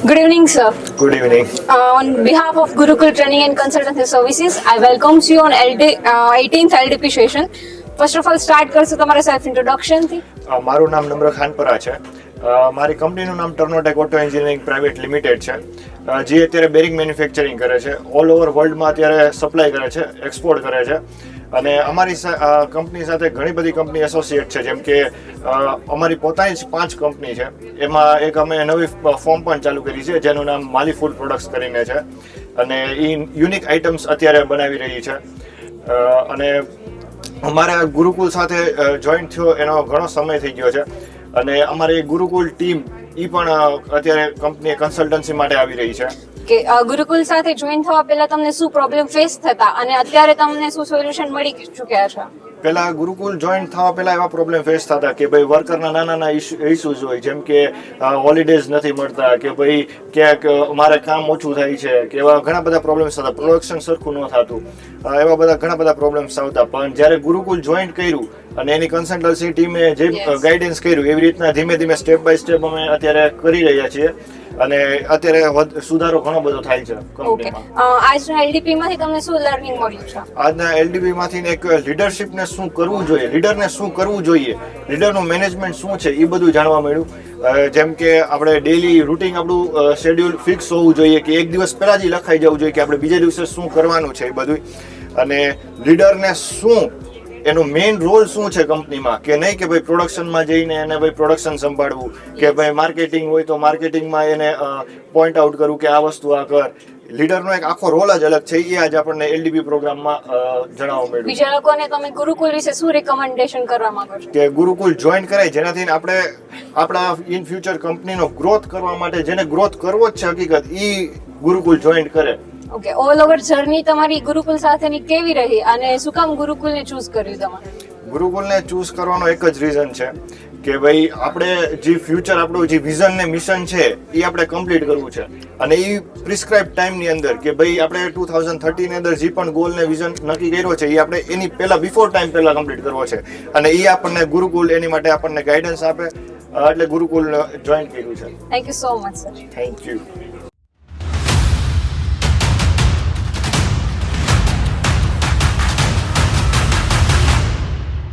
Good evening, sir. Good evening. On behalf of Gurukul Training and Consultancy Services, I welcome you on 18th LDP session. First of all, start કરશું તમારા self introduction થી. મારું નામ નમ્ર ખાનપરા છે. મારી કંપનીનું નામ ટર્નોટેક ઓટો એન્જિનિયરિંગ પ્રાઇવેટ લિમિટેડ છે, જે અત્યારે બેરિંગ મેન્યુફેક્ચરિંગ કરે છે. ઓલ ઓવર વર્લ્ડમાં અત્યારે સપ્લાય કરે છે, એક્સપોર્ટ કરે છે. અને અમારી કંપની સાથે ઘણી બધી કંપની એસોસિએટ છે, જેમ કે અમારી પોતાની જ 5 કંપની છે. એમાં એક અમે નવી ફોર્મ પણ ચાલુ કરી છે, જેનું નામ માલી ફૂડ પ્રોડક્ટ્સ કરીને છે, અને એ યુનિક આઇટમ્સ અત્યારે બનાવી રહી છે. અને અમારે ગુરુકુલ સાથે જોઈન્ટ થયો એનો ઘણો સમય થઈ ગયો છે, અને અમારી ગુરુકુલ ટીમ એ પણ અત્યારે કંપની કન્સલ્ટન્સી માટે આવી રહી છે. કે ગુરુકુલ સાથે જોઈન થવા પહેલા તમને શું પ્રોબ્લેમ ફેસ થતા અને અત્યારે તમને શું સોલ્યુશન મળી ચૂક્યા છે? પહેલા ગુરુકુલ જોઈન થવા પહેલા એવા પ્રોબ્લેમ ફેસ થતા કે ભાઈ વર્કરના નાના ઇસ્યુઝ હોય, જેમ કે હોલિડેઝ નથી મળતા, કે ભાઈ ક્યાંક મારે કામ ઓછું થાય છે, કે એવા ઘણા બધા પ્રોબ્લેમ્સ થતા, પ્રોડક્શન સરખું ન થતું, એવા બધા ઘણા બધા પ્રોબ્લેમ્સ આવતા. પણ જ્યારે ગુરુકુલ જોઈન કર્યું અને એની કન્સલ્ટન્સી ટીમે જે ગાઈડન્સ કર્યું, એવી રીતના ધીમે ધીમે સ્ટેપ બાય સ્ટેપ અમે અત્યારે કરી રહ્યા છીએ, અને અત્યારે સુધારો ઘણો બધો થાય છે કંપનીમાં. આજના એલડીપી માંથી તમને શું લર્નિંગ મળ્યું છે? આજના એલડીપી માંથી એક લીડરશિપને શું કરવું જોઈએ, લીડરને શું કરવું જોઈએ, લીડરનું મેનેજમેન્ટ શું છે, એ બધું જાણવા મળ્યું. જેમ કે આપણે ડેલી રૂટીન આપણું શેડ્યુલ ફિક્સ હોવું જોઈએ, કે એક દિવસ પહેલા જ લખાઈ જવું જોઈએ કે આપણે બીજા દિવસે શું કરવાનું છે એ બધું. અને લીડરને શું એનું મેઇન રોલ શું છે કંપનીમાં, કે નહીં કે ભાઈ પ્રોડક્શનમાં જઈને એને ભાઈ પ્રોડક્શન સંભાળવું, કે ભાઈ માર્કેટિંગ હોય તો માર્કેટિંગમાં એને પોઈન્ટ આઉટ કરવું કે આ વસ્તુ આ કર. લીડરનો એક આખો રોલ જ અલગ છે, એ આજ આપણને એલડીપી પ્રોગ્રામમાં જણાવવા મળ્યું. બીજા લોકોને તમે ગુરુકુલ વિશે શું રિકમેન્ડેશન કરવા માંગો છો? કે ગુરુકુલ જોઈન કરાય, જેનાથી આપણે આપણા ઇન ફ્યુચર કંપનીનો ગ્રોથ કરવા માટે, જેને ગ્રોથ કરવો જ છે હકીકત, એ ગુરુકુલ જોઈન કરે. ઓકે, ઓલ ઓવર જર્ની તમારી ગુરુકુલ સાથેની કેવી રહી અને શું કામ ગુરુકુલને ચૂઝ કર્યું તમારે? ગુરુકુલને ચૂઝ કરવાનો એક જ રીઝન છે કે ભાઈ આપણે જે ફ્યુચર આપણું જે વિઝન ને મિશન છે એ આપણે કમ્પ્લીટ કરવું છે, અને એ પ્રિસ્ક્રાઇબ ટાઈમની અંદર, કે ભાઈ આપણે 2030 ની અંદર જે પણ ગોલ ને વિઝન નક્કી કર્યો છે એ આપણે એની પહેલા બિફોર ટાઈમ પહેલા કમ્પ્લીટ કરવો છે, અને એ આપણને ગુરુકુલ એની માટે આપણને ગાઈડન્સ આપે, એટલે ગુરુકુલ જોઈન કર્યું છે. Thank you so much sir. Thank you.